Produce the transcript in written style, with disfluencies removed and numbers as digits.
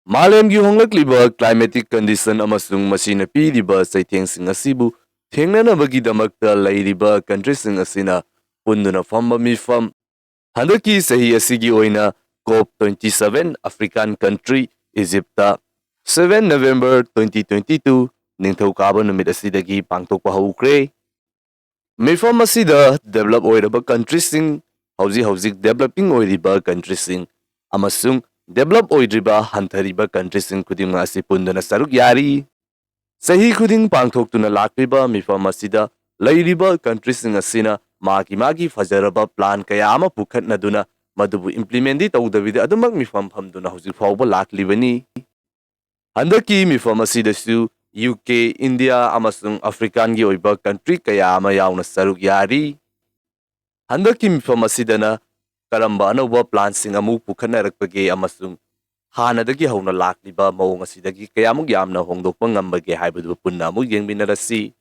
Malemgi honglakliba climatic condition amasung masina piriba saithengsing asibu thengnanabagidamaktà lairiba countries asina punduna famba mifam handaki sahi asigi oina COP27 African country Egypta 7 November 2022 ningthokaba numit asidagi pangtokpa haukre mifam asida develop oiraba countries hauji developing oiriba countries amasung develop oidriba hantariba countries khudinga asi pundana saruk yari sahi khuding pangthoktuna lakriba mifam asida lairiba countries asina magi fajaraba plan kaya ama pukhatnaduna madubu implement di tawdabida adumak mifam phamduna hauji fawba laklibani handaki mifam asidasu UK India amasung African gi oiba country kaya ama yauna saruk yari handaki mifam asidana karamba anauba plan amu pukhatnarakpage amasung hanadagi hauna lakliba mawong asidagi kayamuk yamna hongdokpa ngambage haibudu punna mu yengminarasi